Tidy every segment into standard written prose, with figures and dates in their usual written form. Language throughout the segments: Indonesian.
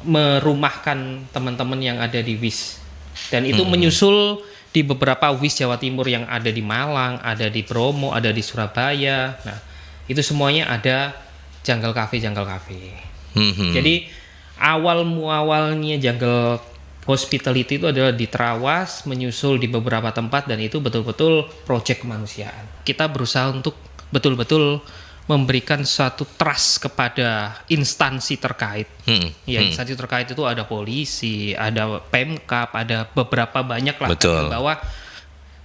merumahkan teman-teman yang ada di WIS. Dan itu menyusul di beberapa WIS Jawa Timur yang ada di Malang, ada di Bromo, ada di Surabaya. Nah, itu semuanya ada Jungle Cafe. Jadi awal muawalnya Jungle Hospitality itu adalah di Trawas, menyusul di beberapa tempat, dan itu betul-betul proyek kemanusiaan. Kita berusaha untuk betul-betul memberikan suatu trust kepada instansi terkait. Instansi terkait itu ada polisi, ada Pemkab, ada beberapa banyak lah. Betul. Bahwa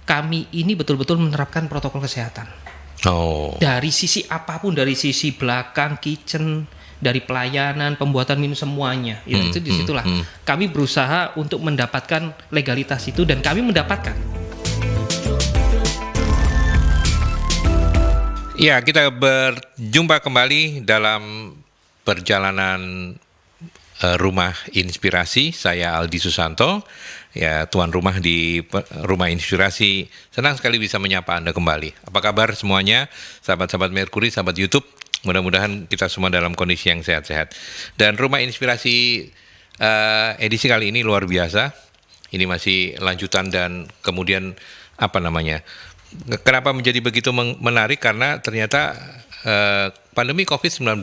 kami ini betul-betul menerapkan protokol kesehatan. Dari sisi apapun, dari sisi belakang, kitchen, dari pelayanan, pembuatan minum, semuanya. Itu disitulah kami berusaha untuk mendapatkan legalitas itu, dan kami mendapatkan. Ya, kita berjumpa kembali dalam perjalanan Rumah Inspirasi. Saya Aldi Susanto, ya, tuan rumah di Rumah Inspirasi. Senang sekali bisa menyapa Anda kembali. Apa kabar semuanya, sahabat-sahabat Merkuri, sahabat YouTube? Mudah-mudahan kita semua dalam kondisi yang sehat-sehat. Dan Rumah Inspirasi edisi kali ini luar biasa. Ini masih lanjutan, dan kemudian kenapa menjadi begitu menarik? Karena ternyata pandemi COVID-19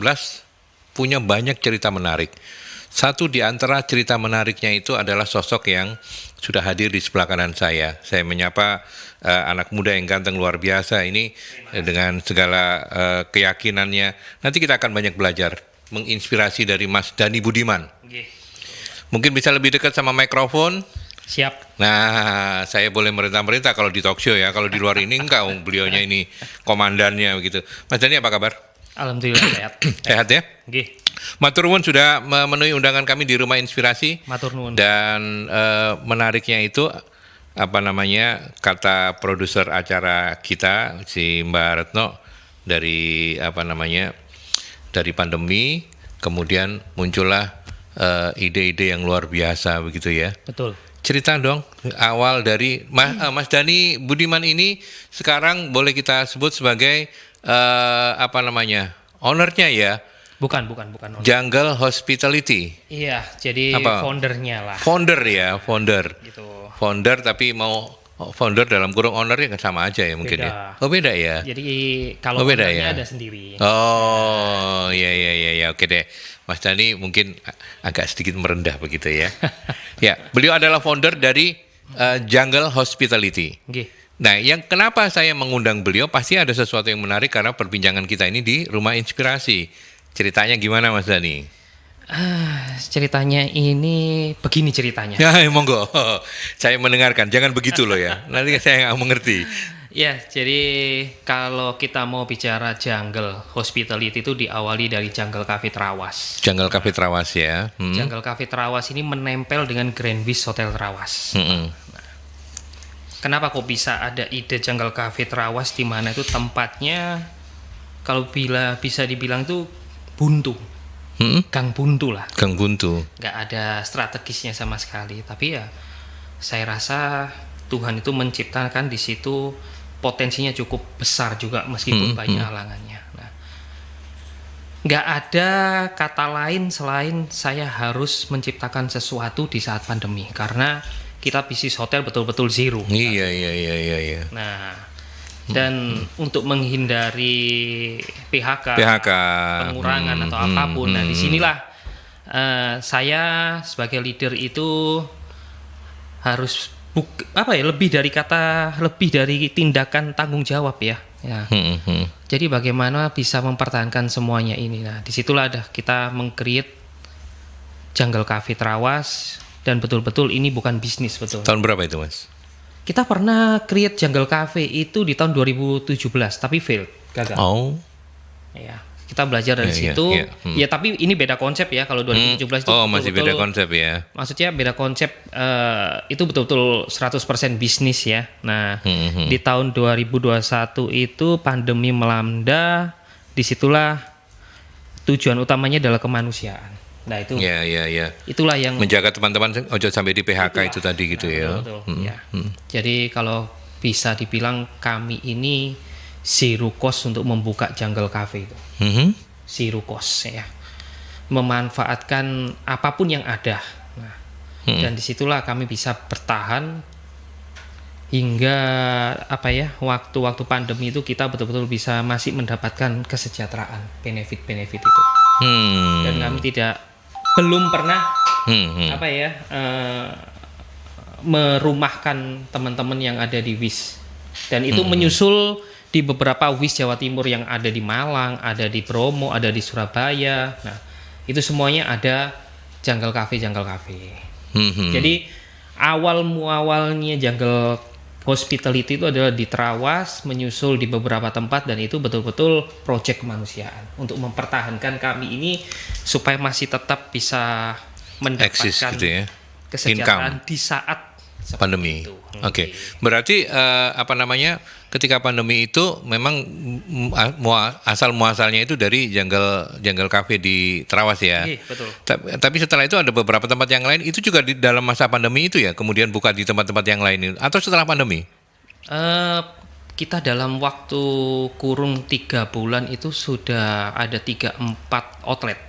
punya banyak cerita menarik. Satu di antara cerita menariknya itu adalah sosok yang sudah hadir di sebelah kanan saya. Saya menyapa anak muda yang ganteng luar biasa ini dengan segala keyakinannya. Nanti kita akan banyak belajar, menginspirasi dari Mas Dhani Budiman. Mungkin bisa lebih dekat sama mikrofon. Siap. Nah, saya boleh merintah-merintah kalau di talk show ya. Kalau di luar ini enggak, beliaunya ini komandannya begitu. Mas Dhani, apa kabar? Alhamdulillah sehat. Sehat ya? Nggih. Matur nuwun sudah memenuhi undangan kami di Rumah Inspirasi. Matur nuwun. Dan menariknya itu kata produser acara kita si Mbak Retno, dari dari pandemi kemudian muncullah ide-ide yang luar biasa begitu ya. Betul. Cerita dong awal dari Mas Dhani Budiman ini sekarang boleh kita sebut sebagai ownernya ya. Bukan. Jungle Hospitality. Iya, jadi foundernya lah. Founder. Gitu. Founder, tapi mau founder dalam kurung ownernya sama aja ya mungkin beda. ya. Oh, beda ya. Jadi kalau beda ownernya ya. ada sendiri. Oh, iya, oke deh. Mas Dhani mungkin agak sedikit merendah begitu ya. Ya, beliau adalah founder dari Jungle Hospitality. Okay. Nah, yang kenapa saya mengundang beliau pasti ada sesuatu yang menarik karena perbincangan kita ini di Rumah Inspirasi. Ceritanya gimana, Mas Dhani? Ceritanya ini begini ceritanya. Ya, monggo. Saya mendengarkan. Jangan begitu loh ya. Nanti saya nggak mengerti. Ya, jadi kalau kita mau bicara Jungle Hospitality itu diawali dari Jungle Cafe Trawas. Jungle Cafe Trawas ya. Jungle Cafe Trawas ini menempel dengan Grand Wish Hotel Trawas. Nah, kenapa kok bisa ada ide Jungle Cafe Trawas, di mana itu tempatnya kalau bisa dibilang itu buntu. Gang buntu lah. Gang buntu. Nggak ada strategisnya sama sekali. Tapi ya saya rasa Tuhan itu menciptakan di situ potensinya cukup besar juga meskipun banyak halangannya. Nah, nggak ada kata lain selain saya harus menciptakan sesuatu di saat pandemi, karena kita bisnis hotel betul-betul zero. Iya. Nah, dan untuk menghindari PHK, pengurangan atau apapun, nah disinilah saya sebagai leader itu harus lebih dari tindakan tanggung jawab ya. Jadi bagaimana bisa mempertahankan semuanya ini. Nah, disitulah kita meng-create Jungle Cafe Trawas, dan betul-betul ini bukan bisnis betul. Tahun berapa itu, Mas? Kita pernah create Jungle Cafe itu di tahun 2017, tapi failed, gagal. Oh. Ya, kita belajar dari situ. Ya, tapi ini beda konsep ya kalau 2017 itu. Oh, masih beda konsep ya. Maksudnya beda konsep, itu betul-betul 100% bisnis ya. Nah, di tahun 2021 itu pandemi melanda, disitulah tujuan utamanya adalah kemanusiaan. Nah, itu. Ya. Itulah yang menjaga teman-teman ojo sampai di PHK itu tadi gitu ya. Betul. Ya. Jadi kalau bisa dibilang kami ini zero cost untuk membuka Jungle Cafe itu. Zero cost ya. memanfaatkan apapun yang ada. Nah, dan disitulah kami bisa bertahan hingga waktu-waktu pandemi itu kita betul-betul bisa masih mendapatkan kesejahteraan, benefit-benefit itu. Dan kami belum pernah merumahkan teman-teman yang ada di WIS. Dan itu menyusul di beberapa WIS Jawa Timur yang ada di Malang, ada di Bromo, ada di Surabaya. Nah, itu semuanya ada Jungle Cafe. Jadi awalnya Jungle Hospitality itu adalah di Trawas, menyusul di beberapa tempat, dan itu betul-betul proyek kemanusiaan untuk mempertahankan kami ini supaya masih tetap bisa mendapatkan gitu ya, kesejahteraan di saat pandemi. Oke. Okay. Berarti ketika pandemi itu memang asal muasalnya itu dari Jungle Cafe di Trawas ya. Iya, betul. Tapi setelah itu ada beberapa tempat yang lain itu juga di dalam masa pandemi itu ya, kemudian buka di tempat-tempat yang lain atau setelah pandemi? Kita dalam waktu kurun 3 bulan itu sudah ada 3-4 outlet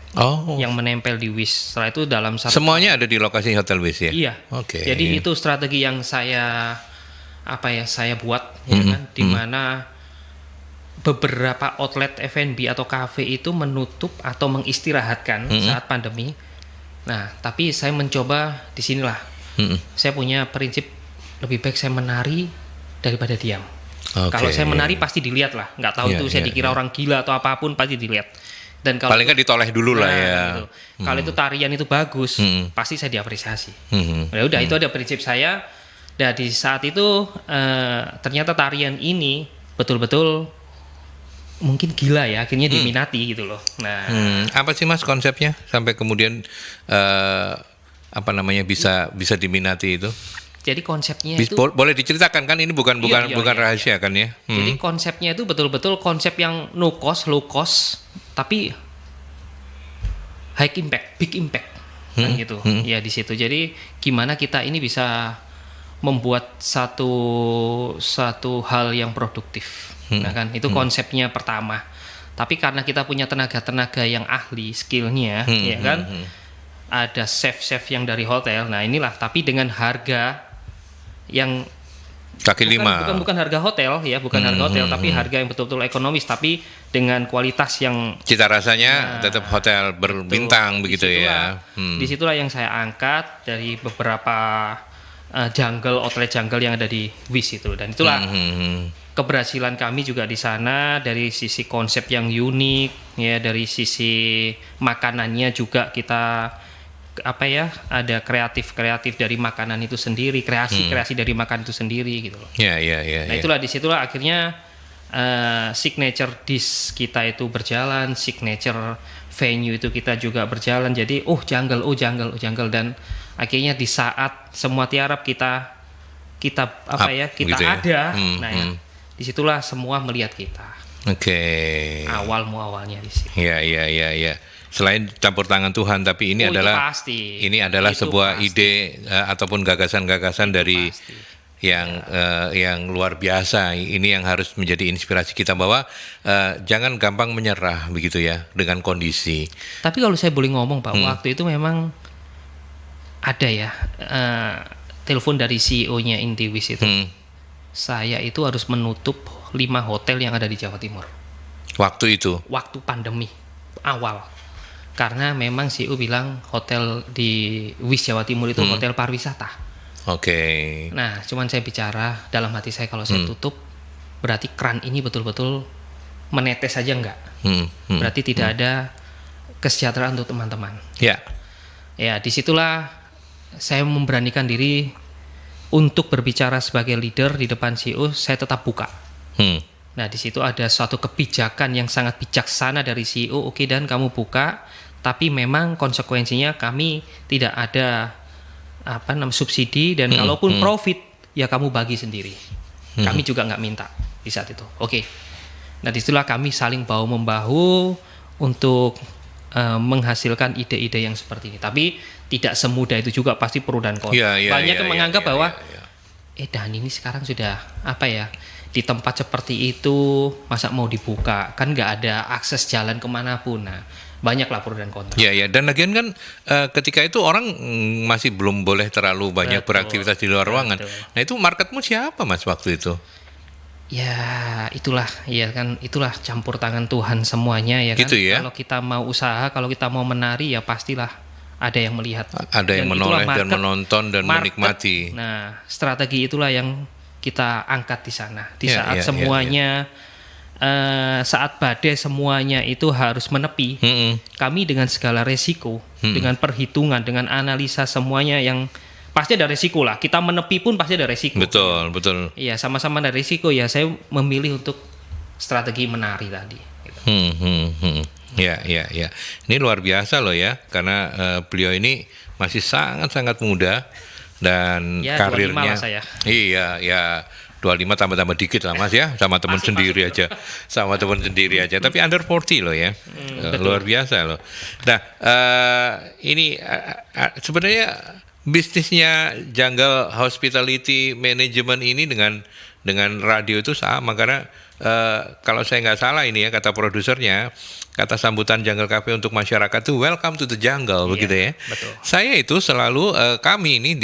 yang menempel di WIS. Setelah itu dalam semuanya ada di lokasi Hotel WIS ya? Iya. Oke. Jadi itu strategi yang saya buat ya kan, di mana beberapa outlet F&B atau cafe itu menutup atau mengistirahatkan saat pandemi. Nah, tapi saya mencoba di sinilah. Saya punya prinsip lebih baik saya menari daripada diam. Kalau saya menari pasti dilihat lah, nggak tahu itu saya dikira orang gila atau apapun pasti dilihat. Dan kalau paling nggak ditoleh dulu lah ya. Gitu. Kalau itu tarian itu bagus, pasti saya diapresiasi. Ya udah, itu ada prinsip saya. Dan di saat itu ternyata tarian ini betul-betul mungkin gila ya, akhirnya diminati gitu loh. Nah, apa sih Mas konsepnya sampai kemudian bisa diminati itu? Jadi konsepnya itu boleh diceritakan kan, ini bukan rahasia kan ya. Jadi konsepnya itu betul-betul konsep yang no cost, low cost, tapi high impact, big impact kan gitu. Ya di situ. Jadi gimana kita ini bisa membuat satu hal yang produktif. Nah kan itu konsepnya pertama. Tapi karena kita punya tenaga-tenaga yang ahli, skillnya, ya kan, ada chef yang dari hotel. Nah inilah, tapi dengan harga yang kaki lima, bukan harga hotel ya, bukan harga hotel, tapi harga yang betul-betul ekonomis, tapi dengan kualitas yang cita rasanya tetap hotel berbintang begitu ya. Disitulah yang saya angkat dari beberapa outlet jungle yang ada di WIS itu, dan itulah keberhasilan kami juga di sana dari sisi konsep yang unik ya, dari sisi makanannya juga kita ada kreatif dari makanan itu sendiri, kreasi dari makanan itu sendiri gitu loh. Nah itulah, disitulah akhirnya signature dish kita itu berjalan, signature venue itu kita juga berjalan. Jadi jungle, dan akhirnya di saat semua tiarap kita gitu ada, ya. Disitulah semua melihat kita. Awalnya di situ. Iya. Selain campur tangan Tuhan, tapi ini adalah sebuah ide ataupun gagasan-gagasan dari yang luar biasa. Ini yang harus menjadi inspirasi kita bahwa jangan gampang menyerah begitu ya dengan kondisi. Tapi kalau saya boleh ngomong Pak, waktu itu memang ada ya telepon dari CEO-nya Intiwis itu. Saya itu harus menutup 5 hotel yang ada di Jawa Timur. Waktu pandemi awal. Karena memang CEO bilang hotel di WIS Jawa Timur itu hotel pariwisata. Nah, cuman saya bicara dalam hati saya, kalau saya tutup berarti keran ini betul-betul menetes saja enggak. Berarti tidak ada kesejahteraan untuk teman-teman. Ya, disitulah saya memberanikan diri untuk berbicara sebagai leader di depan CEO. Saya tetap buka. Nah, di situ ada suatu kebijakan yang sangat bijaksana dari CEO. Dan kamu buka, tapi memang konsekuensinya kami tidak ada subsidi, dan kalaupun profit ya kamu bagi sendiri. Kami juga nggak minta di saat itu. Nah, disitulah kami saling bahu membahu untuk menghasilkan ide-ide yang seperti ini. Tapi tidak semudah itu juga, pasti pro dan kontra. Banyak yang menganggap bahwa Dan ini sekarang sudah di tempat seperti itu masa mau dibuka, kan nggak ada akses jalan kemanapun. Nah, banyak lah pro dan kontra. Ya, ya. Dan lagian kan ketika itu orang masih belum boleh terlalu banyak Betul. beraktivitas di luar ruangan. Betul. Nah itu marketmu siapa Mas waktu itu? Ya itulah, ya kan, itulah campur tangan Tuhan semuanya ya kan. Gitu ya. Kalau kita mau usaha, kalau kita mau menari ya pastilah ada yang melihat. Ada yang Dan itulah menoleh dan menonton dan menikmati. Nah, strategi itulah yang kita angkat di sana. Di Ya, saat ya, semuanya saat badai semuanya itu harus menepi. Kami dengan segala resiko, dengan perhitungan, dengan analisa semuanya yang pasti ada resiko lah. Kita menepi pun pasti ada resiko. Betul, betul. Iya, sama-sama ada risiko ya. Saya memilih untuk strategi menari tadi. Gitu. Ya, ya, ya. Ini luar biasa loh ya, karena beliau ini masih sangat-sangat muda dan Ya, 25 karirnya. lah saya. Iya, ya. 25 tambah-tambah dikit lah Mas ya, sama teman sendiri aja. Sama teman sendiri aja. Tapi under 40 loh ya. Luar biasa loh. Nah, ini sebenarnya bisnisnya Jungle Hospitality Management ini dengan radio itu sama, karena kalau saya nggak salah ini ya, kata produsernya, kata sambutan Jungle Cafe untuk masyarakat itu welcome to the jungle, begitu ya. Betul. Saya itu selalu kami ini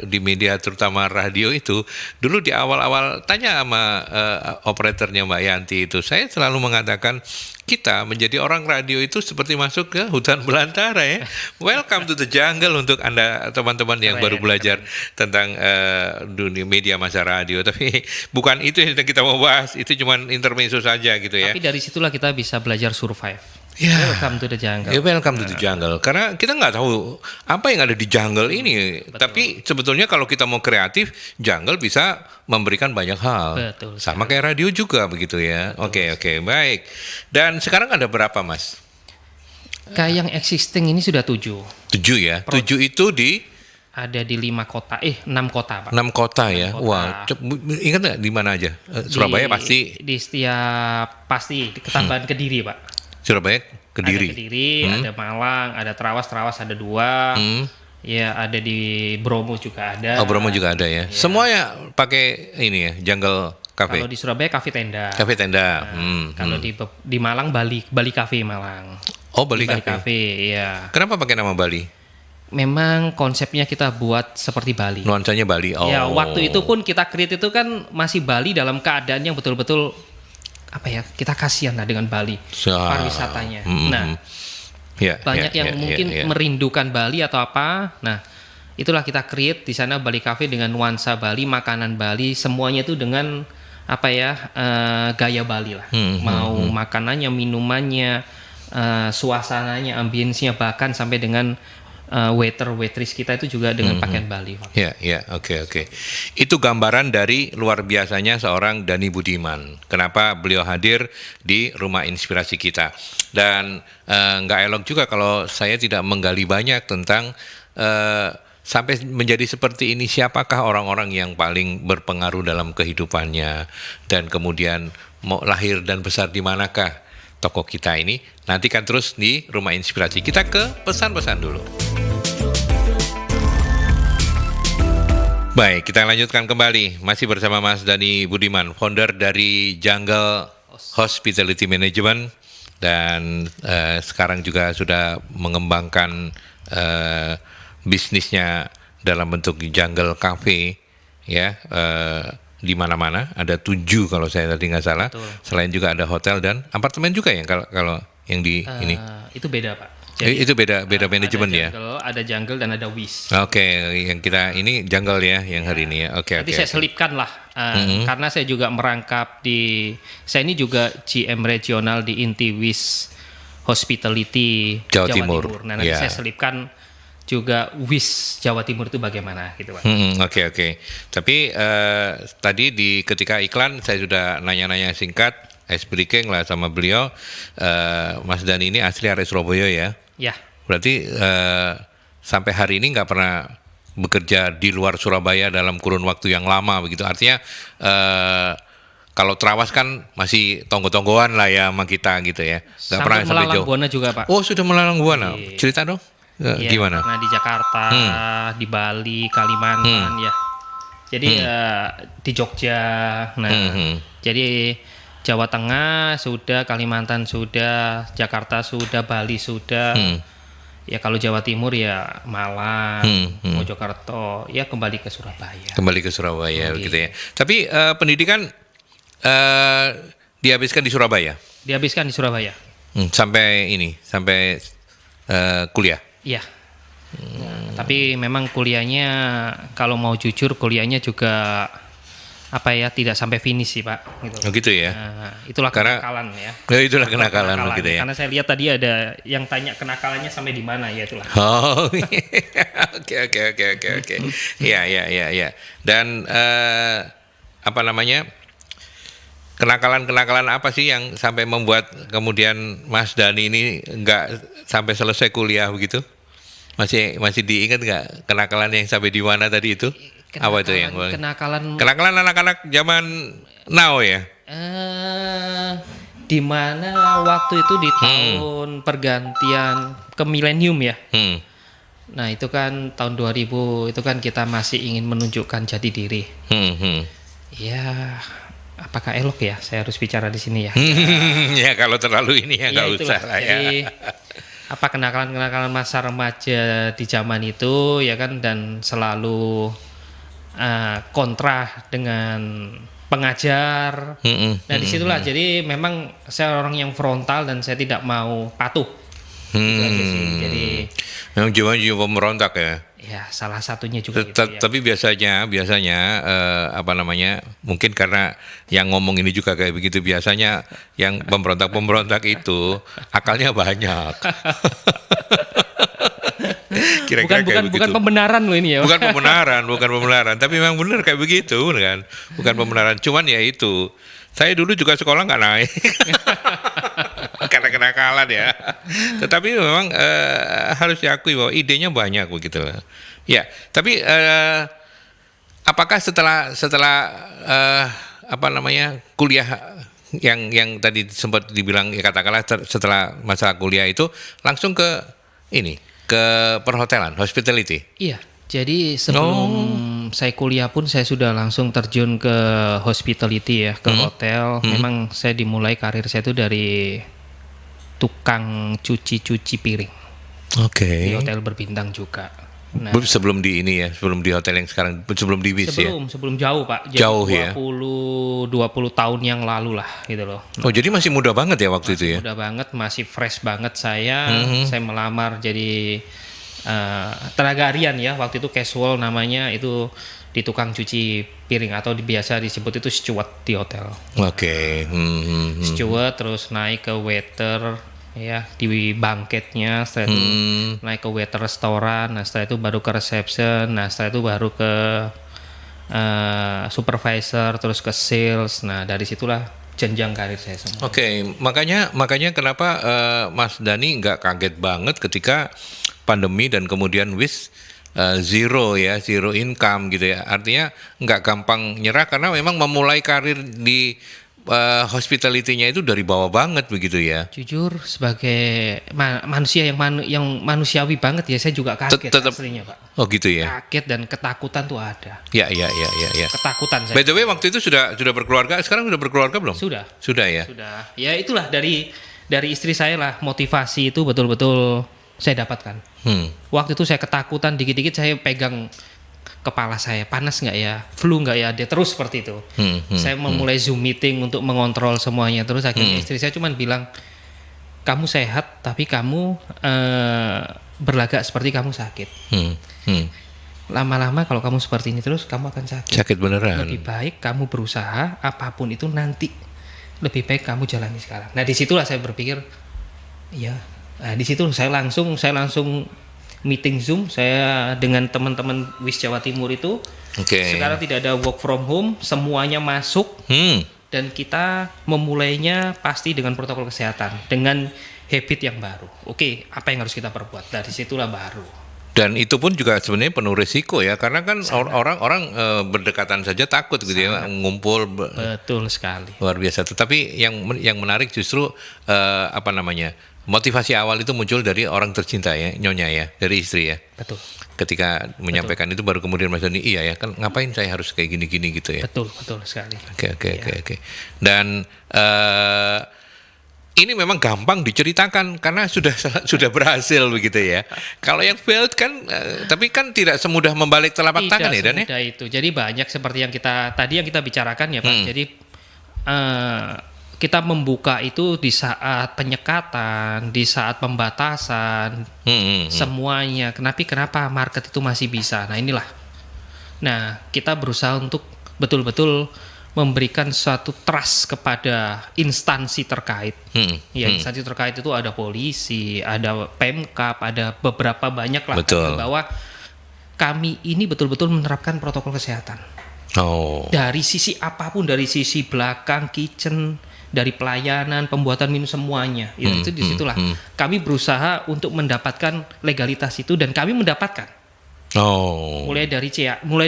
di media terutama radio itu dulu di awal-awal tanya sama operatornya Mbak Yanti itu, saya selalu mengatakan kita menjadi orang radio itu seperti masuk ke hutan belantara ya. Welcome to the jungle untuk Anda teman-teman yang baru belajar tentang dunia media masa radio. Tapi bukan itu yang kita mau bahas, itu cuma intermezzo saja gitu ya. Tapi dari situlah kita bisa belajar survive. Ya. Welcome to the jungle. Ya, welcome to the jungle. Karena kita nggak tahu apa yang ada di jungle ini. Betul. Tapi sebetulnya kalau kita mau kreatif, jungle bisa memberikan banyak hal. Betul. Sama kayak radio juga begitu ya. Oke, baik. Dan sekarang ada berapa Mas? Kayak yang existing ini sudah 7. 7 ya. 7 itu di Ada di 6 kota Pak. 6 kota ya. 6 kota. Wah, ingat nggak di mana aja? Surabaya pasti. Di setiap pasti di Ketambahan Kediri Pak. Surabaya, Kediri. Ada Kediri, ada Malang, ada Trawas ada 2. Ya, ada di Bromo juga ada. Oh, Bromo juga ada ya. Semuanya pakai ini ya, Jungle Cafe. Kalau di Surabaya Cafe Tenda. Cafe Tenda. Kalau di Malang Bali Cafe Malang. Oh, Bali Bali Cafe. Cafe, iya. Kenapa pakai nama Bali? Memang konsepnya kita buat seperti Bali. Nuansanya Bali. Oh. Ya, waktu itu pun kita create itu kan masih Bali dalam keadaan yang betul-betul apa ya, kita kasihan lah dengan Bali pariwisatanya. Nah, banyak yang mungkin merindukan Bali atau apa. Nah, itulah kita create di sana Bali Cafe dengan nuansa Bali, makanan Bali, semuanya itu dengan apa ya, gaya Bali lah. Mau makanannya, minumannya, suasananya, ambience-nya, bahkan sampai dengan waitress kita itu juga dengan pakaian Bali. Ya, oke. Itu gambaran dari luar biasanya seorang Dani Budiman. Kenapa beliau hadir di Rumah Inspirasi kita. Dan nggak elok juga kalau saya tidak menggali banyak tentang sampai menjadi seperti ini, siapakah orang-orang yang paling berpengaruh dalam kehidupannya, dan kemudian mau lahir dan besar di manakah tokoh kita ini. Nantikan terus di Rumah Inspirasi. Kita ke pesan-pesan dulu. Baik, kita lanjutkan kembali. Masih bersama Mas Dani Budiman, founder dari Jungle Hospitality Management. Dan sekarang juga sudah mengembangkan bisnisnya dalam bentuk Jungle Cafe. Ya, di mana-mana. Ada 7 kalau saya tadi nggak salah. Betul. Selain juga ada hotel dan apartemen juga ya kalau yang di ini. Itu beda Pak. Itu beda manajemen ya. Ada jungle dan ada Wish. Oke, yang kita ini jungle ya yang hari ini ya. Oke. Nanti saya selipkan lah, karena saya juga merangkap saya ini juga GM regional di Inti Wish Hospitality Jawa Timur. Nah, nanti saya selipkan juga Wish Jawa Timur itu bagaimana gitu Pak. Oke. Tapi tadi ketika iklan saya sudah nanya-nanya singkat, ice breaking lah sama beliau. Mas Dani ini asli area Surabaya ya. Ya. Berarti sampai hari ini nggak pernah bekerja di luar Surabaya dalam kurun waktu yang lama begitu. Artinya kalau Trawas kan masih tonggo-tonggoan lah ya sama kita gitu ya. Nggak pernah sampai Melalang jauh. Buana juga Pak. Oh, sudah melalang Buana. Cerita dong. Gimana? Nah, di Jakarta, di Bali, Kalimantan ya. Jadi di Jogja. Nah, jadi Jawa Tengah sudah, Kalimantan sudah, Jakarta sudah, Bali sudah. Ya kalau Jawa Timur ya Malang, Mojokerto, ya kembali ke Surabaya. Kembali ke Surabaya begitu ya. Tapi pendidikan dihabiskan di Surabaya. Dihabiskan di Surabaya. Sampai kuliah. Iya. Nah, tapi memang kuliahnya kalau mau jujur kuliahnya juga tidak sampai finish sih Pak. Gitu. Oh gitu ya. Nah, itulah kenakalan ya. Itulah kenakalan gitu ya. Karena saya lihat tadi ada yang tanya kenakalannya sampai di mana ya itulah. Oh, oke. Ya. Dan apa namanya? Kenakalan apa sih yang sampai membuat kemudian Mas Dani ini nggak sampai selesai kuliah begitu? Masih diingat nggak kenakalan yang sampai di mana tadi itu? Apa itu yang kenakalan anak-anak zaman now ya? Di mana waktu itu di tahun pergantian ke milenium ya. Nah itu kan tahun 2000 itu kan kita masih ingin menunjukkan jati diri. Ya apakah elok ya saya harus bicara di sini ya? Ya kalau terlalu ini ya nggak usah lah ya. Jadi, kenakalan masa remaja di zaman itu ya kan, dan selalu kontra dengan pengajar. Nah disitulah jadi memang saya orang yang frontal dan saya tidak mau patuh. Gitu aja sih. Jadi memang jiwa pemberontak ya. Ya salah satunya juga. Tapi biasanya apa namanya, mungkin karena yang ngomong ini juga kayak begitu, biasanya yang pemberontak itu akalnya banyak. Kira-kira bukan pembenaran loh ini ya. Bukan pembenaran, tapi memang benar kayak begitu kan. Bukan pembenaran, cuman ya itu. Saya dulu juga sekolah nggak naik. Karena kenakalan ya. Tetapi memang harus diakui bahwa idenya banyak begitu lah. Ya, tapi apakah setelah kuliah yang tadi sempat dibilang ya katakanlah setelah masa kuliah itu langsung ke perhotelan, hospitality? Iya. Jadi sebelum saya kuliah pun saya sudah langsung terjun ke hospitality ya, ke hotel. Memang saya dimulai karir saya itu dari tukang cuci piring. Oke. Di hotel berbintang juga. Nah, sebelum di hotel yang sekarang, sebelum di WIS ya? Sebelum jauh Pak. Jadi jauh 20 tahun yang lalu lah gitu loh. Oh jadi masih muda banget ya waktu itu ya? Muda banget, masih fresh banget saya. Saya melamar jadi tenaga harian ya, waktu itu casual namanya, itu di tukang cuci piring atau biasa disebut itu steward di hotel. Oke. Steward, terus naik ke waiter ya di banketnya, setelah itu naik ke waiter restoran, nah setelah itu baru ke reception, nah setelah itu baru ke supervisor, terus ke sales. Nah dari situlah jenjang karir saya semua. Oke, makanya kenapa Mas Dani nggak kaget banget ketika pandemi dan kemudian WIS zero income gitu ya. Artinya nggak gampang nyerah karena memang memulai karir di hospitality-nya itu dari bawah banget begitu ya. Jujur sebagai manusia yang manusiawi banget ya, saya juga kaget aslinya Pak. Oh gitu ya. Kaget dan ketakutan tuh ada. Ya. Ketakutan saya. By the way waktu itu sudah berkeluarga, sekarang sudah berkeluarga belum? Sudah ya. Sudah. Ya itulah dari istri saya lah, motivasi itu betul-betul saya dapatkan. Waktu itu saya ketakutan, dikit-dikit saya pegang kepala saya, panas nggak ya, flu nggak ya, dia terus seperti itu. Saya memulai Zoom meeting untuk mengontrol semuanya, terus akhirnya istri saya cuma bilang, kamu sehat tapi kamu berlagak seperti kamu sakit. Lama-lama kalau kamu seperti ini terus kamu akan sakit. Sakit beneran. Lebih baik kamu berusaha, apapun itu nanti lebih baik kamu jalani sekarang. Nah disitulah saya berpikir, ya. Nah di situ saya langsung meeting Zoom saya dengan teman-teman WIS Jawa Timur itu. Sekarang tidak ada work from home, semuanya masuk dan kita memulainya pasti dengan protokol kesehatan, dengan habit yang baru. Apa yang harus kita perbuat? Dari situlah baru. Dan itu pun juga sebenarnya penuh risiko ya, karena kan orang berdekatan saja takut gitu ya, ngumpul. Betul sekali. Luar biasa. Tetapi yang menarik justru motivasi awal itu muncul dari orang tercinta ya, Nyonya ya, dari istri ya. Betul. Ketika menyampaikan itu baru kemudian Mas Dani, iya ya kan ngapain saya harus kayak gini-gini gitu ya. Betul sekali. Oke. Dan ini memang gampang diceritakan karena sudah berhasil begitu ya. Kalau yang failed kan, tapi kan tidak semudah membalik telapak tangan ya Dan ya. Tidak itu. Jadi banyak seperti yang kita bicarakan ya Pak. Jadi kita membuka itu di saat penyekatan, di saat pembatasan, semuanya. Kenapa market itu masih bisa? Nah inilah. Nah kita berusaha untuk betul-betul memberikan suatu trust kepada instansi terkait. Instansi terkait itu ada polisi, ada Pemkab, ada beberapa banyak lah. Betul. Bahwa kami ini betul-betul menerapkan protokol kesehatan. Dari sisi apapun, dari sisi belakang, kitchen, dari pelayanan, pembuatan minum semuanya. Itu disitulah. Kami berusaha untuk mendapatkan legalitas itu dan kami mendapatkan. Mulai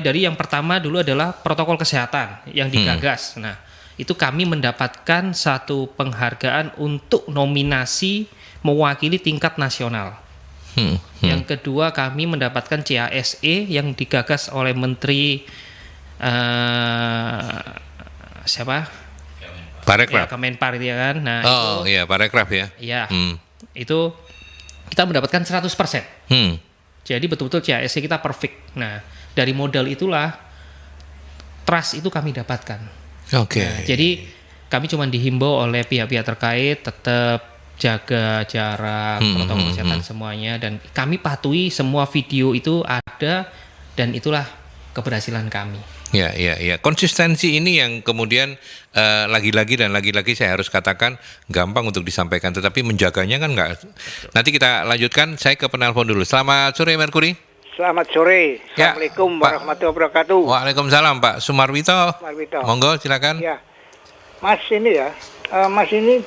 dari yang pertama dulu adalah protokol kesehatan yang digagas. Nah, itu kami mendapatkan satu penghargaan untuk nominasi mewakili tingkat nasional. Yang kedua kami mendapatkan CASE yang digagas oleh Menteri siapa? Parekraf. Ya, Kemenpar ya kan. Nah, iya Parekraf ya. Iya. Itu kita mendapatkan 100%. Jadi betul-betul CASE kita perfect. Nah, dari modal itulah trust itu kami dapatkan. Nah, jadi kami cuma dihimbau oleh pihak-pihak terkait tetap jaga jarak, protokol kesehatan semuanya, dan kami patuhi semua video itu ada, dan itulah keberhasilan kami. Ya. Konsistensi ini yang kemudian lagi-lagi saya harus katakan gampang untuk disampaikan, tetapi menjaganya kan enggak. Nanti kita lanjutkan, saya ke penelpon dulu. Selamat sore Merkuri. Selamat sore. Assalamualaikum warahmatullahi wabarakatuh. Waalaikumsalam Pak Sumarwito. Monggo silakan. Ya. Mas ini ya, Mas ini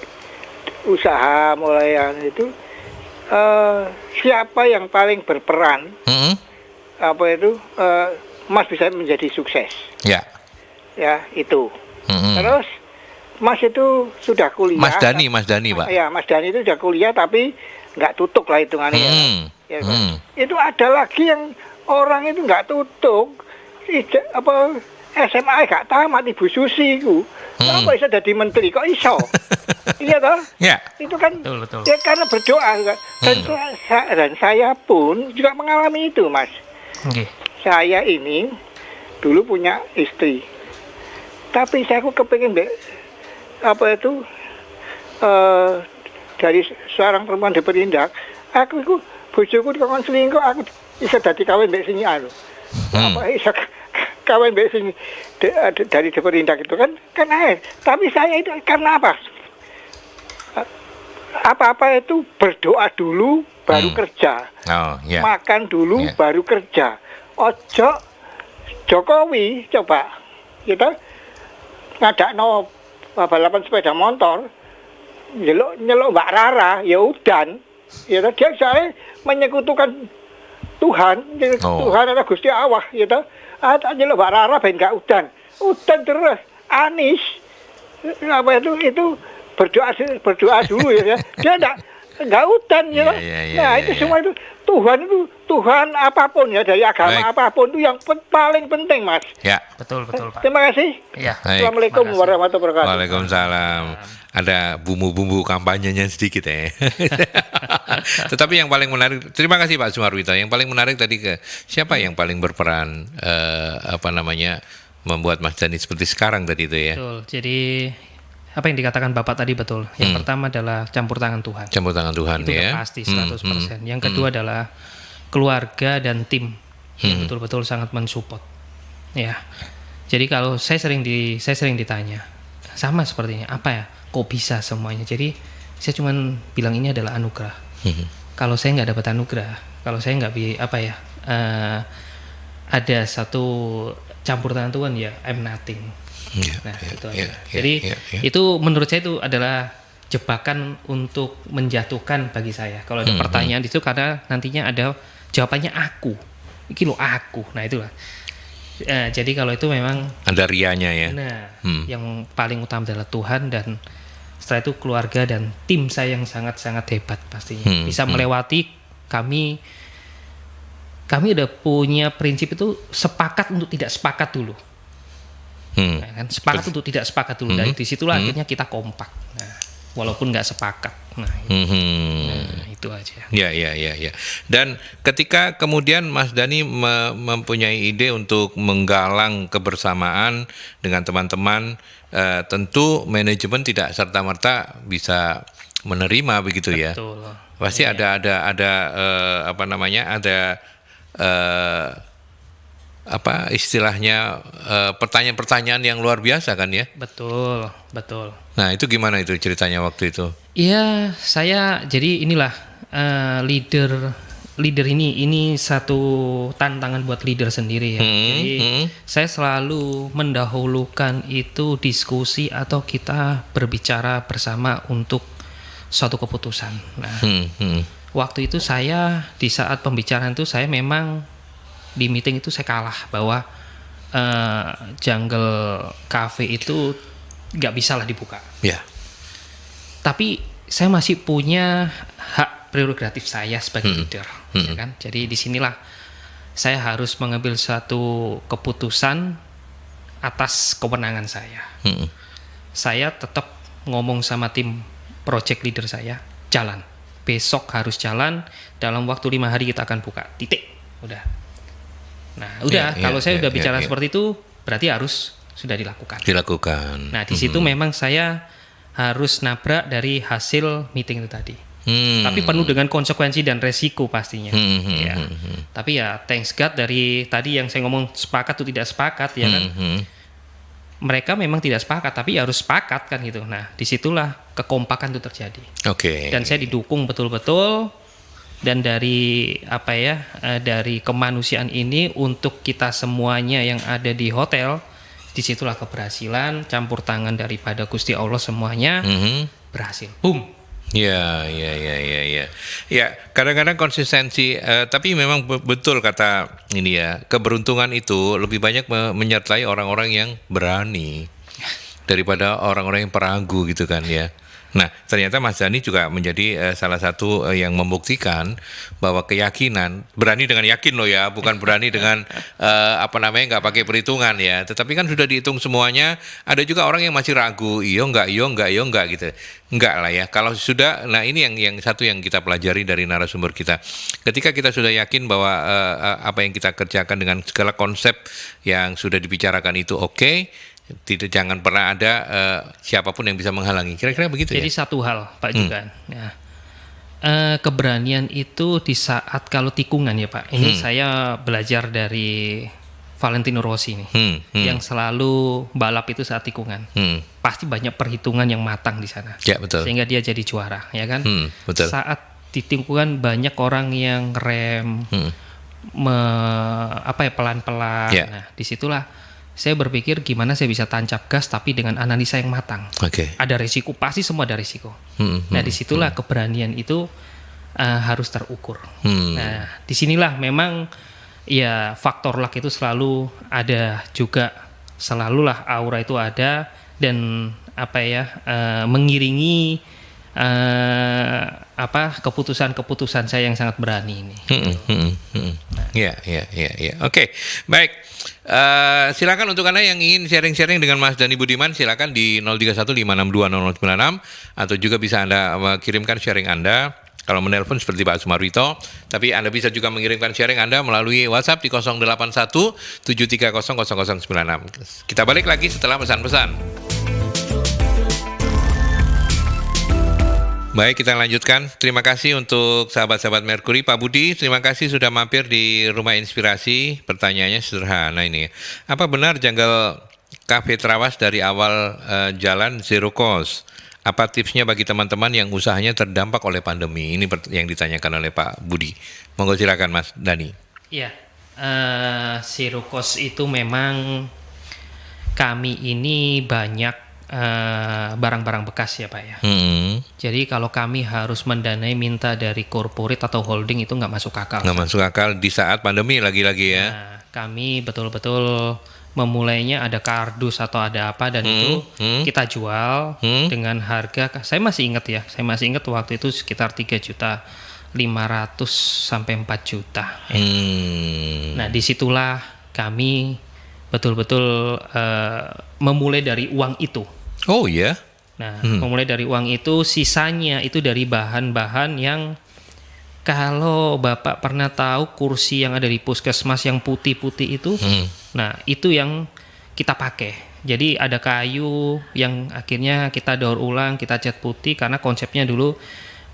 usaha mulai yang itu siapa yang paling berperan? Mas bisa menjadi sukses. Ya, itu. Terus Mas itu sudah kuliah. Mas Dani Pak. Ya, Mas Dani itu sudah kuliah tapi nggak tutup lah hitungannya. Itu ada lagi yang orang itu nggak tutup, SMA gak tamat, Ibu Susi itu. Apa bisa jadi menteri? Kok iso? Iya toh? Ya. Itu kan betul. Ya karena berdoa juga. Dan saya pun juga mengalami itu, Mas. Saya ini dulu punya istri. Tapi saya kepingin dari seorang perempuan diperindak, aku itu bojoku dikon selingkuh, aku bisa dadi kawin mbek sing anu. Apa bisa kawin mbek sing dari diperindak itu kan air. Tapi saya itu karena apa? Apa-apa itu berdoa dulu baru kerja. Makan dulu baru kerja. Ojo Jokowi coba kita ngadakno balapan sepeda motor nyeluk Mbak Rara ya udan ya dia saya menyekutukan Tuhan Tuhan adalah Gusti Allah ya nyeluk Mbak Rara ben gak udan terus Anies itu berdoa dulu ya dia enggak udan ya. Itu semua itu Tuhan apapun ya, dari agama apapun itu yang paling penting, Mas. Ya. Betul Pak. Terima kasih. Ya. Assalamualaikum warahmatullahi wabarakatuh. Waalaikumsalam. Ada bumbu-bumbu kampanyenya sedikit ya. Tetapi yang paling menarik, terima kasih Pak Sumarwito. Yang paling menarik tadi siapa yang paling berperan membuat Mas Dani seperti sekarang tadi itu ya. Betul. Jadi apa yang dikatakan Bapak tadi betul. Yang pertama adalah campur tangan Tuhan. Campur tangan Tuhan itu ya. Itu pasti 100%. Yang kedua adalah keluarga dan tim yang betul-betul sangat mensupport. Ya. Jadi kalau saya sering ditanya, sama sepertinya, apa ya? Kok bisa semuanya? Jadi saya cuma bilang ini adalah anugerah. Kalau saya nggak dapat anugerah, kalau saya nggak ada satu campur tangan Tuhan ya, I'm nothing. Itu aja. Jadi itu menurut saya itu adalah jebakan untuk menjatuhkan bagi saya. Kalau ada pertanyaan di situ karena nantinya ada jawabannya aku. Iki lo aku. Nah itulah. Jadi kalau itu memang ada rianya ya. Nah, yang paling utama adalah Tuhan dan Setelah itu keluarga dan tim saya yang sangat-sangat hebat pastinya. Bisa melewati kami udah punya prinsip itu sepakat untuk tidak sepakat dulu. Nah, kan sepakat untuk tidak sepakat dulu. Dari disitulah akhirnya kita kompak. Nah, walaupun nggak sepakat. Nah, itu aja. Ya. Dan ketika kemudian Mas Dhani mempunyai ide untuk menggalang kebersamaan dengan teman-teman, tentu manajemen tidak serta-merta bisa menerima begitu ya. Betul. Pasti ada istilahnya pertanyaan-pertanyaan yang luar biasa kan ya? Betul. Nah itu gimana itu ceritanya waktu itu? Iya, saya jadi inilah leader ini satu tantangan buat leader sendiri ya. Jadi saya selalu mendahulukan itu diskusi atau kita berbicara bersama untuk suatu keputusan. Nah, waktu itu saya di saat pembicaraan itu saya memang di meeting itu saya kalah bahwa Jungle Cafe itu nggak bisa lah dibuka. Ya. Tapi saya masih punya hak prerogatif saya sebagai leader, ya kan? Jadi disinilah saya harus mengambil satu keputusan atas kewenangan saya. Saya tetap ngomong sama tim project leader saya, jalan. Besok harus jalan, dalam waktu 5 hari kita akan buka. Titik. Udah. Nah, kalau saya udah bicara seperti itu, berarti harus sudah dilakukan. Nah, di situ memang saya harus nabrak dari hasil meeting itu tadi. Tapi penuh dengan konsekuensi dan resiko pastinya. Tapi ya thanks God dari tadi yang saya ngomong sepakat atau tidak sepakat ya kan. Mereka memang tidak sepakat, tapi harus sepakat kan gitu. Nah, disitulah kekompakan itu terjadi. Dan saya didukung betul-betul. Dan dari dari kemanusiaan ini untuk kita semuanya yang ada di hotel, disitulah keberhasilan, campur tangan daripada Gusti Allah semuanya berhasil. Boom. Ya. Ya, kadang-kadang konsistensi, tapi memang betul kata ini ya, keberuntungan itu lebih banyak menyertai orang-orang yang berani daripada orang-orang yang peragu gitu kan ya. Nah, ternyata Mas Dhani juga menjadi salah satu yang membuktikan bahwa keyakinan, berani dengan yakin loh ya, bukan berani dengan nggak pakai perhitungan ya. Tetapi kan sudah dihitung semuanya. Ada juga orang yang masih ragu, iyo enggak gitu. Enggak lah ya. Kalau sudah, nah ini yang satu yang kita pelajari dari narasumber kita. Ketika kita sudah yakin bahwa apa yang kita kerjakan dengan segala konsep yang sudah dibicarakan itu oke, jangan pernah ada siapapun yang bisa menghalangi. Kira-kira begitu. Jadi satu hal Pak Jugan, ya. Keberanian itu di saat kalau tikungan ya Pak. Ini saya belajar dari Valentino Rossi nih, yang selalu balap itu saat tikungan. Pasti banyak perhitungan yang matang di sana. Ya, betul. Sehingga dia jadi juara, ya kan? Betul. Saat di tikungan banyak orang yang rem, pelan-pelan. Ya. Nah, disitulah saya berpikir gimana saya bisa tancap gas tapi dengan analisa yang matang. Ada risiko, pasti semua ada risiko. Nah, disitulah keberanian itu harus terukur. Nah, disinilah memang ya faktor luck itu selalu ada juga, selalulah aura itu ada dan mengiringi keputusan-keputusan saya yang sangat berani ini. Ya. Oke, baik. Silakan untuk Anda yang ingin sharing-sharing dengan Mas Dhani Budiman, silakan di 0315620096 atau juga bisa Anda kirimkan sharing Anda. Kalau menelpon seperti Pak Sumarwito, tapi Anda bisa juga mengirimkan sharing Anda melalui WhatsApp di 081-730-0096. Kita balik lagi setelah pesan-pesan. Baik, kita lanjutkan. Terima kasih untuk sahabat-sahabat Merkuri. Pak Budi, terima kasih sudah mampir di Rumah Inspirasi. Pertanyaannya sederhana ini. Apa benar Jungle Cafe Trawas dari awal jalan zero cost? Apa tipsnya bagi teman-teman yang usahanya terdampak oleh pandemi? Ini yang ditanyakan oleh Pak Budi. Monggo silakan Mas Dhani. Iya, zero cost itu memang kami ini banyak barang-barang bekas ya Pak ya. Jadi kalau kami harus mendanai minta dari corporate atau holding itu nggak masuk akal. Nggak masuk akal di saat pandemi lagi-lagi ya. Nah, kami betul-betul memulainya ada kardus atau ada apa dan itu kita jual dengan harga, saya masih ingat waktu itu sekitar 3.500.000 sampai 4 juta. Nah disitulah kami betul-betul memulai dari uang itu. Oh ya. Nah memulai dari uang itu, sisanya itu dari bahan-bahan yang kalau Bapak pernah tahu kursi yang ada di puskesmas yang putih-putih itu, nah itu yang kita pakai. Jadi ada kayu yang akhirnya kita daur ulang, kita cat putih karena konsepnya dulu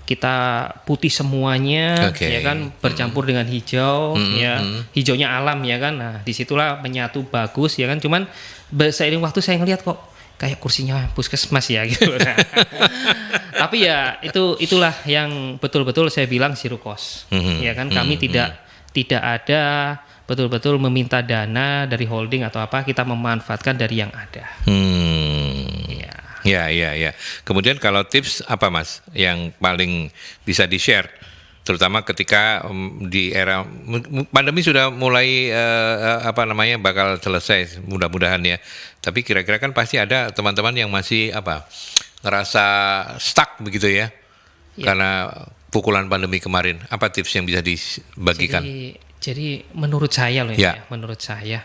kita putih semuanya, ya kan, bercampur dengan hijau, ya hijaunya alam, ya kan. Nah disitulah menyatu bagus, ya kan. Cuman seiring waktu saya ngelihat kok kayak kursinya puskesmas ya gitu. Nah, tapi ya itulah yang betul-betul saya bilang zero cost, ya kan. Kami tidak ada betul-betul meminta dana dari holding atau apa, kita memanfaatkan dari yang ada. Ya. Kemudian kalau tips apa Mas yang paling bisa di-share, terutama ketika di era pandemi sudah mulai bakal selesai mudah-mudahan ya. Tapi kira-kira kan pasti ada teman-teman yang masih ngerasa stuck begitu ya. Karena pukulan pandemi kemarin. Apa tips yang bisa dibagikan? Jadi menurut saya menurut saya,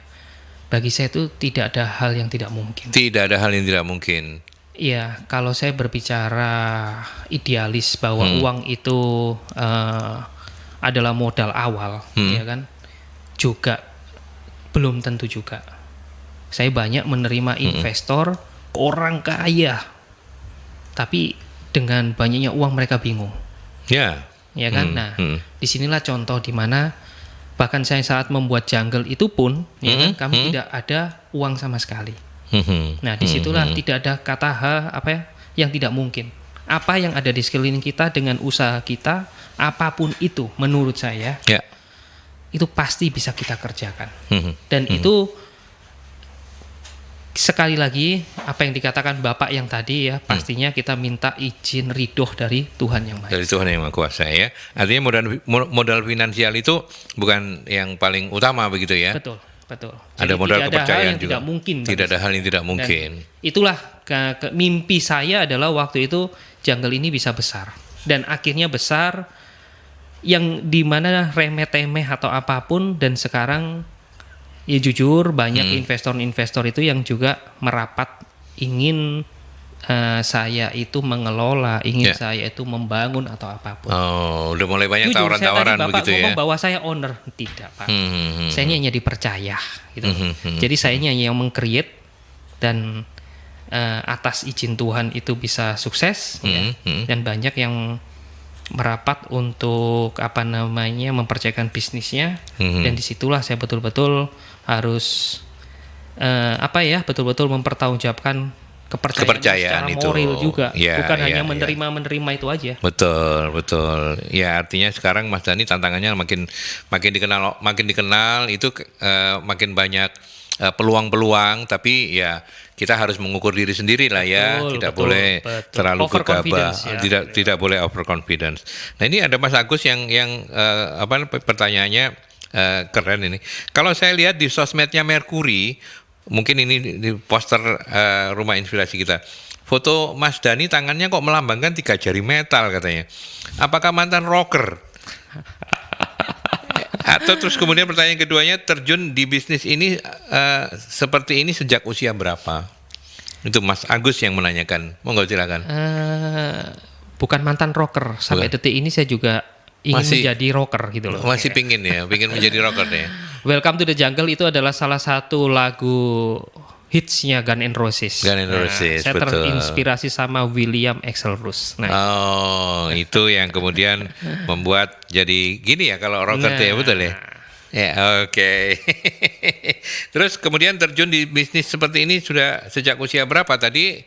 bagi saya itu tidak ada hal yang tidak mungkin. Tidak ada hal yang tidak mungkin. Iya, kalau saya berbicara idealis bahwa uang itu adalah modal awal, ya kan, juga belum tentu juga. Saya banyak menerima investor orang kaya, tapi dengan banyaknya uang mereka bingung. Ya kan. Nah, disinilah contoh di mana bahkan saya saat membuat jungle itu pun, ya kan, kami tidak ada uang sama sekali. Nah, disitulah tidak ada kata yang tidak mungkin. Apa yang ada di sekeliling kita dengan usaha kita, apapun itu, menurut saya, itu pasti bisa kita kerjakan. Dan itu sekali lagi apa yang dikatakan Bapak yang tadi ya, pastinya kita minta izin ridho dari Tuhan yang Maha Esa. Dari Tuhan yang Maha Kuasa ya. Artinya modal finansial itu bukan yang paling utama begitu ya. Betul. Jadi ada modal kepercayaan juga. Tidak ada hal yang tidak mungkin. Itulah mimpi saya adalah waktu itu jungle ini bisa besar. Dan akhirnya besar, yang dimana remeh-temeh atau apapun, dan sekarang ya jujur banyak investor-investor itu yang juga merapat ingin saya itu mengelola, ingin saya itu membangun atau apapun. Oh, udah mulai banyak tawaran-tawaran begitu ya. Bapak bahwa saya owner, tidak Pak. Saya hanya dipercaya gitu. Jadi saya hanya yang meng-create dan atas izin Tuhan itu bisa sukses ya. Dan banyak yang merapat untuk mempercayakan bisnisnya, dan disitulah saya betul-betul harus betul-betul mempertanggungjawabkan kepercayaan itu moral juga, bukan hanya menerima itu aja. Betul. Ya artinya sekarang Mas Dhani tantangannya makin dikenal itu makin banyak peluang-peluang, tapi ya kita harus mengukur diri sendiri lah ya, tidak boleh terlalu gegabah, tidak boleh overconfidence. Nah ini ada Mas Agus yang pertanyaannya keren ini. Kalau saya lihat di sosmednya Mercury, mungkin ini di poster Rumah Inspirasi kita, foto Mas Dhani tangannya kok melambangkan 3 jari metal katanya. Apakah mantan rocker? Atau terus kemudian pertanyaan keduanya, terjun di bisnis ini seperti ini sejak usia berapa? Itu Mas Agus yang menanyakan. Monggo silakan. Bukan mantan rocker. Sampai detik ini saya juga ingin menjadi rocker gitu loh. Masih pingin menjadi rocker ya. Welcome to the Jungle itu adalah salah satu lagu hitsnya Guns N' Roses. Saya terinspirasi sama William Axl-Rose. Itu yang kemudian membuat jadi gini ya kalau rocker ya, betul ya? Ya, oke. Terus kemudian terjun di bisnis seperti ini sudah sejak usia berapa? Tadi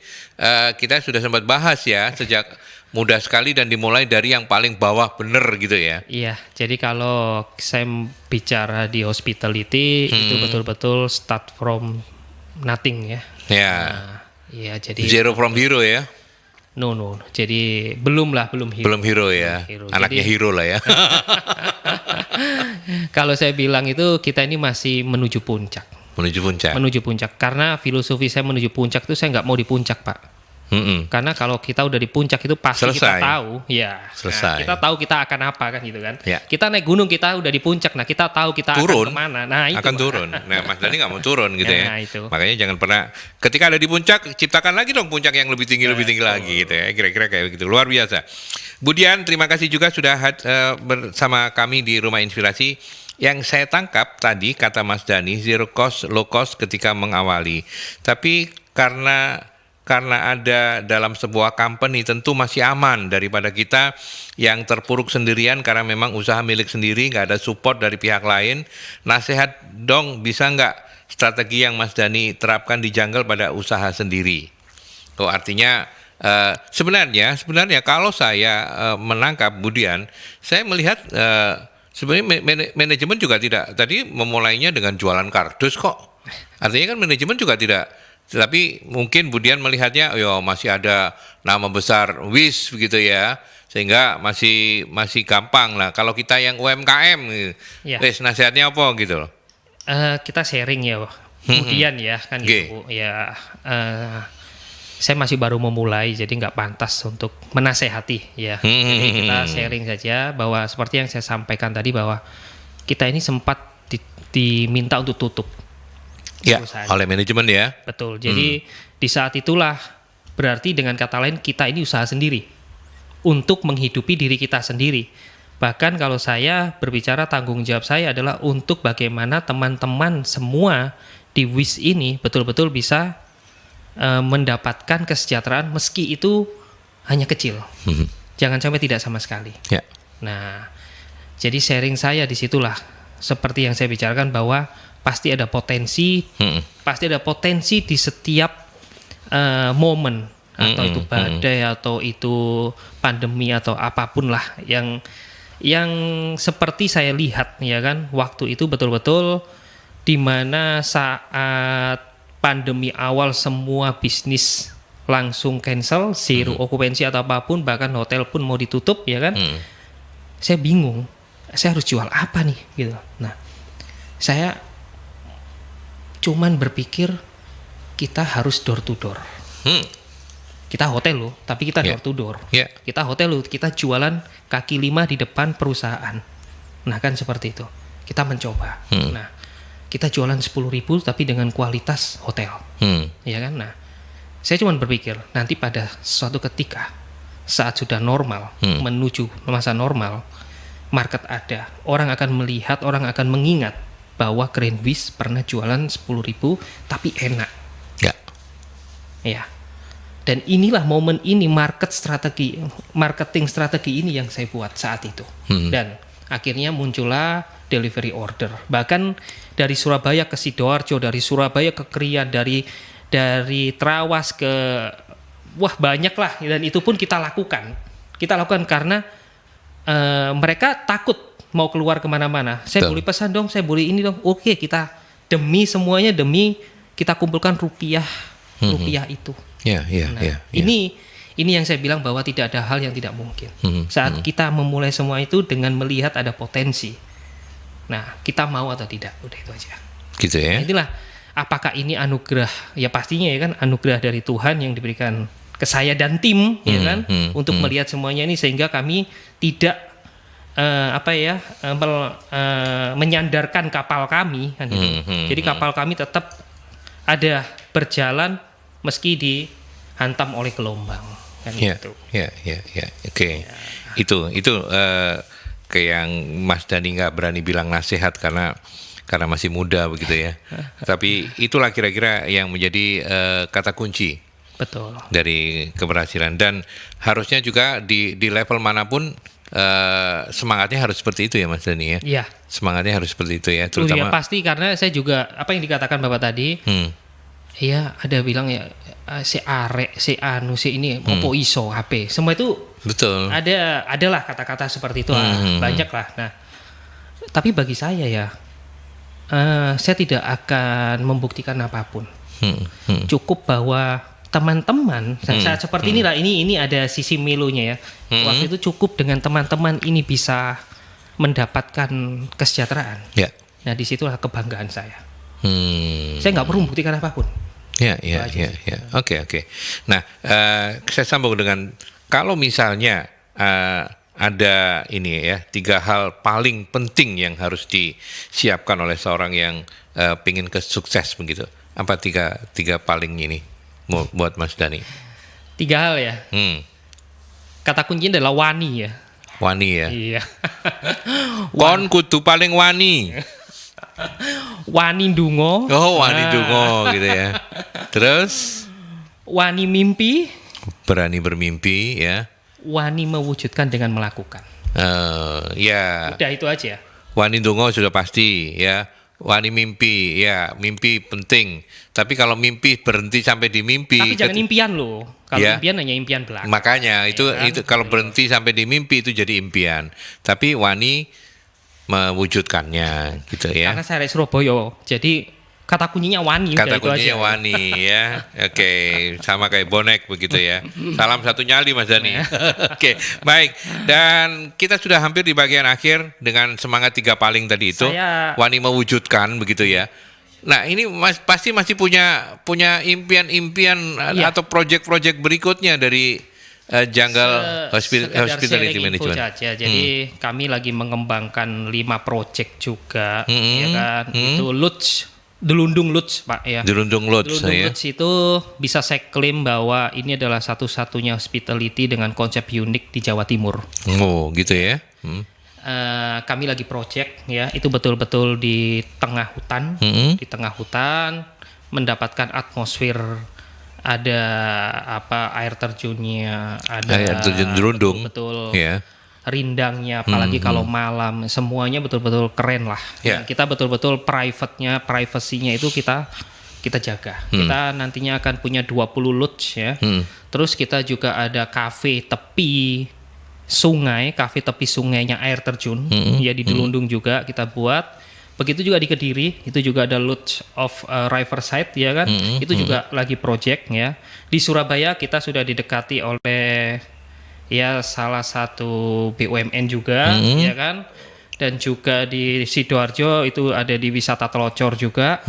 kita sudah sempat bahas ya, sejak mudah sekali dan dimulai dari yang paling bawah bener gitu ya. Iya, jadi kalau saya bicara di hospitality itu betul-betul start from nothing ya. Ya. Iya, jadi zero from hero ya. No. Jadi belum hero. Belum hero ya. Anaknya hero lah ya. Kalau saya bilang itu kita ini masih menuju puncak. menuju puncak. Menuju puncak. Karena filosofi saya menuju puncak itu saya nggak mau di puncak, Pak. Karena kalau kita udah di puncak itu pasti kita tahu, ya. Nah, kita tahu kita akan apa kan gitu kan. Ya. Kita naik gunung kita udah di puncak, nah kita tahu kita turun, akan kemana. Nah itu akan turun. Nah Mas Dhani nggak mau turun gitu ya. Itu. Makanya jangan pernah ketika ada di puncak ciptakan lagi dong puncak yang lebih tinggi lagi gitu ya. Kira-kira kayak begitu. Luar biasa. Bu Dian, terima kasih juga sudah bersama kami di Rumah Inspirasi. Yang saya tangkap tadi kata Mas Dhani zero cost, low cost ketika mengawali. Tapi karena ada dalam sebuah company tentu masih aman daripada kita yang terpuruk sendirian karena memang usaha milik sendiri, nggak ada support dari pihak lain. Nasihat dong, bisa nggak strategi yang Mas Dhani terapkan di jungle pada usaha sendiri? Oh, artinya sebenarnya kalau saya menangkap Bu Dian, saya melihat sebenarnya manajemen juga tidak tadi memulainya dengan jualan kardus kok. Artinya kan manajemen juga tidak. Tapi mungkin Bu Dian melihatnya, masih ada nama besar WIS begitu ya, sehingga masih gampang lah. Kalau kita yang UMKM, WIS nasihatnya apa gitu loh? Kita sharing ya, Bu Dian ya kan gitu. Ya, saya masih baru memulai, jadi nggak pantas untuk menasehati ya. Jadi kita sharing saja bahwa seperti yang saya sampaikan tadi bahwa kita ini sempat diminta untuk tutup. Ya, oleh manajemen ya. Betul. Jadi di saat itulah berarti dengan kata lain kita ini usaha sendiri untuk menghidupi diri kita sendiri. Bahkan kalau saya berbicara tanggung jawab saya adalah untuk bagaimana teman-teman semua di WIS ini betul-betul bisa mendapatkan kesejahteraan meski itu hanya kecil. Jangan sampai tidak sama sekali. Ya. Nah, jadi sharing saya disitulah seperti yang saya bicarakan bahwa pasti ada potensi di setiap momen atau itu badai atau itu pandemi atau apapun lah yang seperti saya lihat ya kan waktu itu betul-betul di mana saat pandemi awal semua bisnis langsung cancel, zero okupansi atau apapun, bahkan hotel pun mau ditutup ya kan. Saya bingung, saya harus jual apa nih gitu. Nah, saya cuman berpikir kita harus door to door. Kita hotel loh, tapi kita door to door. Kita hotel loh, kita jualan kaki lima di depan perusahaan. Nah kan seperti itu. Kita mencoba. Nah, kita jualan 10.000 tapi dengan kualitas hotel. Ya kan? Nah, saya cuman berpikir nanti pada suatu ketika saat sudah normal, menuju masa normal, market ada, orang akan melihat, orang akan mengingat bahwa Grand WIS pernah jualan 10.000 tapi enak. Ya. Dan inilah momen ini marketing strategi ini yang saya buat saat itu. Dan akhirnya muncullah delivery order. Bahkan dari Surabaya ke Sidoarjo, dari Surabaya ke Krian, dari Trawas ke banyak lah, dan itu pun kita lakukan. Kita lakukan karena mereka takut mau keluar kemana-mana. Saya boleh pesan dong, saya boleh ini dong. Oke, kita demi semuanya, demi kita kumpulkan rupiah itu. Ini yang saya bilang bahwa tidak ada hal yang tidak mungkin. Saat kita memulai semua itu dengan melihat ada potensi. Nah, kita mau atau tidak, udah itu aja. Gitu ya. Nah, inilah apakah ini anugerah? Ya pastinya ya kan anugerah dari Tuhan yang diberikan ke saya dan tim ya kan untuk melihat semuanya ini sehingga kami tidak menyandarkan kapal kami kan gitu. Jadi kapal kami tetap ada berjalan meski dihantam oleh gelombang kan gitu. Oke. Itu kayak yang Mas Dhani nggak berani bilang nasihat karena masih muda begitu ya. Tapi itulah kira-kira yang menjadi kata kunci. Betul. Dari keberhasilan dan harusnya juga di level manapun semangatnya harus seperti itu ya Mas Dhani ya. Iya. Semangatnya harus seperti itu ya. Terutama pasti karena saya juga apa yang dikatakan Bapak tadi. Iya, ada bilang ya si arek, si anu, si ini opo iso HP. Semua itu betul. Adalah kata-kata seperti itu banyak lah. Nah, tapi bagi saya ya saya tidak akan membuktikan apapun. Cukup bahwa teman-teman saat seperti inilah ini ada sisi milonya ya. Waktu itu cukup dengan teman-teman ini bisa mendapatkan kesejahteraan. Nah, disitulah kebanggaan saya. Saya nggak perlu membuktikan apapun. Ya. Oke. Nah, saya sambung dengan kalau misalnya ada ini ya 3 hal paling penting yang harus disiapkan oleh seorang yang pingin sukses begitu. Apa tiga paling ini buat Mas Dhani? 3 hal ya. Kata kuncinya adalah wani ya. Wani ya. Iya. Kon kudu paling wani. Wani ndonga. Oh, wani ndonga gitu ya. Terus wani mimpi. Berani bermimpi ya. Wani mewujudkan dengan melakukan. Ya. Udah itu aja. Wani ndonga sudah pasti ya. Wani mimpi, ya mimpi penting. Tapi kalau mimpi berhenti sampai di mimpi. Tapi jangan impian loh. Kalau impian hanya impian belaka. Makanya itu kalau berhenti sampai di mimpi itu jadi impian. Tapi wani mewujudkannya gitu ya. Karena saya dari Surabaya, jadi kata kuncinya wani. Kata kuncinya wani ya. Oke, sama kayak bonek begitu ya. Salam satu nyali Mas Dhani. Oke, baik. Dan kita sudah hampir di bagian akhir dengan semangat 3 paling tadi itu. Wani mewujudkan begitu ya. Nah, ini pasti masih punya impian-impian atau proyek-proyek berikutnya dari Jungle Hospitality Management. Saja. Jadi kami lagi mengembangkan 5 proyek juga, ya kan. Itu Delundung Lutz, Pak ya. Delundung Lutz itu bisa saya klaim bahwa ini adalah satu-satunya hospitality dengan konsep unik di Jawa Timur. Oh, gitu ya. Kami lagi project ya, itu betul-betul di tengah hutan, mendapatkan atmosfer, ada air terjunnya, ada air terjun Delundung, betul. Yeah. Rindangnya, apalagi kalau malam, semuanya betul-betul keren lah. Yeah. Kita betul-betul privasinya itu kita jaga. Kita nantinya akan punya 20 lodge ya. Terus kita juga ada kafe tepi sungainya air terjun, ya di Delundung juga kita buat. Begitu juga di Kediri, itu juga ada Lodge of Riverside ya kan. Itu juga lagi project ya. Di Surabaya kita sudah didekati oleh ya salah satu BUMN juga ya kan. Dan juga di Sidoarjo itu ada di wisata Telocor juga.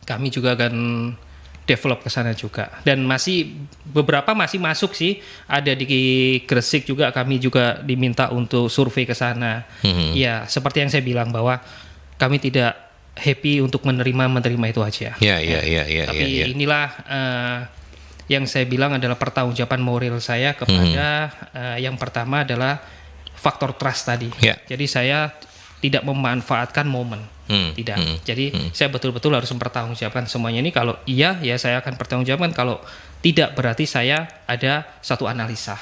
Kami juga akan develop ke sana juga. Dan beberapa masih masuk sih. Ada di Gresik juga, kami juga diminta untuk survei ke sana. Ya, seperti yang saya bilang bahwa kami tidak happy untuk menerima itu aja. Tapi inilah yang saya bilang adalah pertanggungjawaban moral saya kepada yang pertama adalah faktor trust tadi. Jadi saya tidak memanfaatkan momen, tidak. Jadi saya betul-betul harus mempertanggungjawabkan semuanya ini. Kalau iya, ya saya akan pertanggungjawabkan. Kalau tidak, berarti saya ada satu analisa.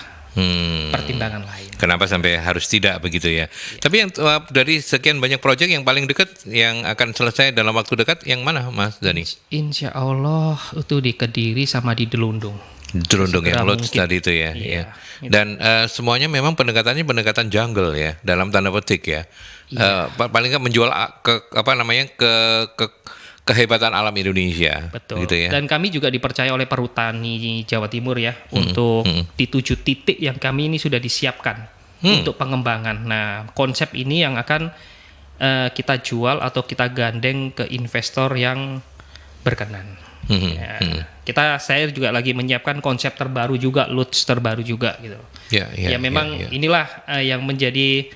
Pertimbangan lain. Kenapa sampai harus tidak begitu ya? Tapi yang dari sekian banyak proyek yang paling dekat yang akan selesai dalam waktu dekat yang mana, Mas Dhani? Insya Allah itu di Kediri sama di Delundung. Delundung yang Lodge tadi itu ya. Iya, ya. Dan semuanya memang pendekatannya pendekatan jungle ya, dalam tanda petik ya. Paling nggak menjual kehebatan alam Indonesia. Betul. Gitu ya. Dan kami juga dipercaya oleh Perhutani Jawa Timur ya untuk di 7 titik yang kami ini sudah disiapkan untuk pengembangan. Nah, konsep ini yang akan kita jual atau kita gandeng ke investor yang berkenan. Saya juga lagi menyiapkan konsep terbaru juga, lodge terbaru juga gitu. Memang inilah yang menjadi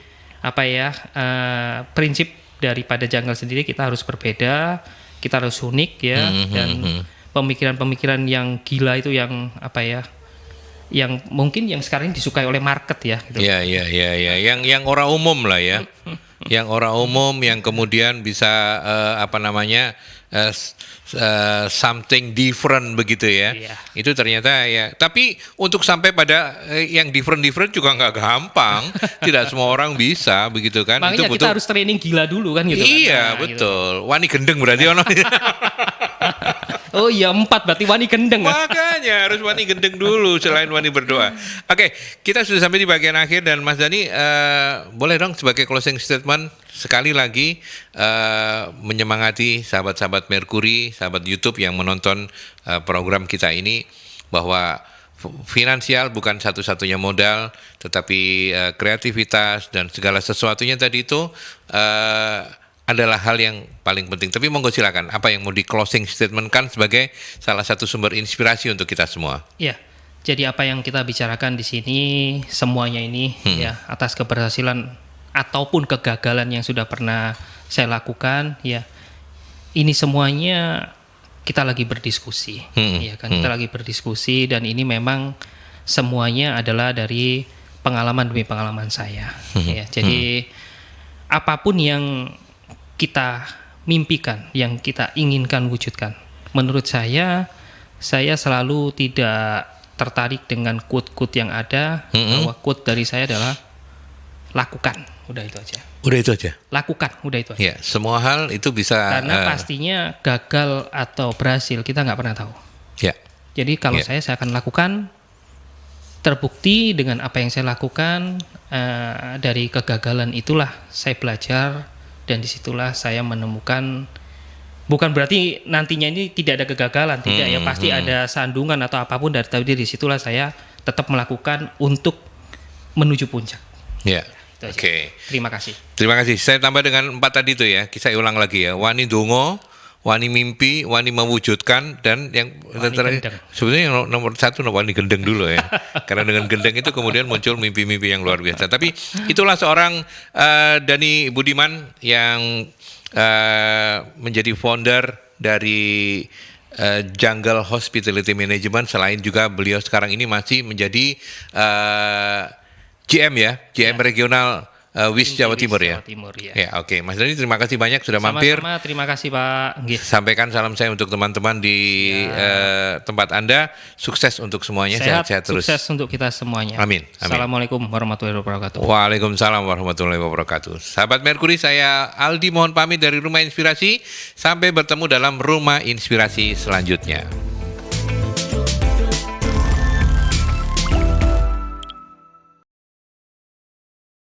prinsip daripada Jungle sendiri. Kita harus berbeda. Kita harus unik ya, dan pemikiran-pemikiran yang gila itu yang yang mungkin yang sekarang ini disukai oleh market ya. Gitu. Yang orang umum lah ya, yang orang umum yang kemudian bisa something different begitu ya. Itu ternyata ya. Tapi untuk sampai pada yang different juga nggak gampang. Tidak semua orang bisa begitu kan. Makanya itu kita harus training gila dulu kan gitu. Iya kan? betul. Gitu. Wani gendeng berarti ono. Oh iya 4 berarti wani gendeng. Makanya harus wani gendeng dulu selain wani berdoa. Oke, kita sudah sampai di bagian akhir dan Mas Dhani boleh dong sebagai closing statement sekali lagi menyemangati sahabat-sahabat Mercury, sahabat YouTube yang menonton program kita ini bahwa finansial bukan satu-satunya modal, tetapi kreativitas dan segala sesuatunya tadi itu adalah hal yang paling penting. Tapi monggo silakan, apa yang mau di closing statement kan sebagai salah satu sumber inspirasi untuk kita semua. Ya, jadi apa yang kita bicarakan di sini semuanya ini ya atas keberhasilan ataupun kegagalan yang sudah pernah saya lakukan, ya ini semuanya kita lagi berdiskusi, ya kan kita lagi berdiskusi dan ini memang semuanya adalah dari pengalaman demi pengalaman saya. Ya, jadi apapun yang kita mimpikan, yang kita inginkan wujudkan, menurut saya selalu tidak tertarik dengan quote-quote yang ada. Bahwa quote dari saya adalah lakukan, udah itu aja. Udah itu aja. Lakukan, udah itu aja. Ya, semua hal itu bisa. Karena pastinya gagal atau berhasil kita nggak pernah tahu. Ya. Jadi kalau saya akan lakukan. Terbukti dengan apa yang saya lakukan, dari kegagalan itulah saya belajar dan disitulah saya menemukan. Bukan berarti nantinya ini tidak ada kegagalan, tidak ya, pasti ada sandungan atau apapun, tapi disitulah saya tetap melakukan untuk menuju puncak. Ya. Oke. Terima kasih. Terima kasih. Saya tambah dengan 4 tadi itu ya. Saya ulang lagi ya. Wani dongo, wani mimpi, wani mewujudkan, dan yang sebenarnya yang nomor 1 wani gendeng dulu ya. Karena dengan gendeng itu kemudian muncul mimpi-mimpi yang luar biasa. Tapi itulah seorang Dhani Budiman yang menjadi founder dari Jungle Hospitality Management. Selain juga beliau sekarang ini masih menjadi GM ya, GM regional WIS Jawa Timur ya. Ya, oke. Mas Dhani, terima kasih banyak sudah mampir. Sama-sama, terima kasih Pak. Sampaikan salam saya untuk teman-teman di tempat Anda. Sukses untuk semuanya, sehat-sehat terus. Sukses untuk kita semuanya. Amin. Assalamualaikum warahmatullahi wabarakatuh. Waalaikumsalam warahmatullahi wabarakatuh. Sahabat Merkuri, saya Aldi mohon pamit dari Rumah Inspirasi. Sampai bertemu dalam Rumah Inspirasi selanjutnya.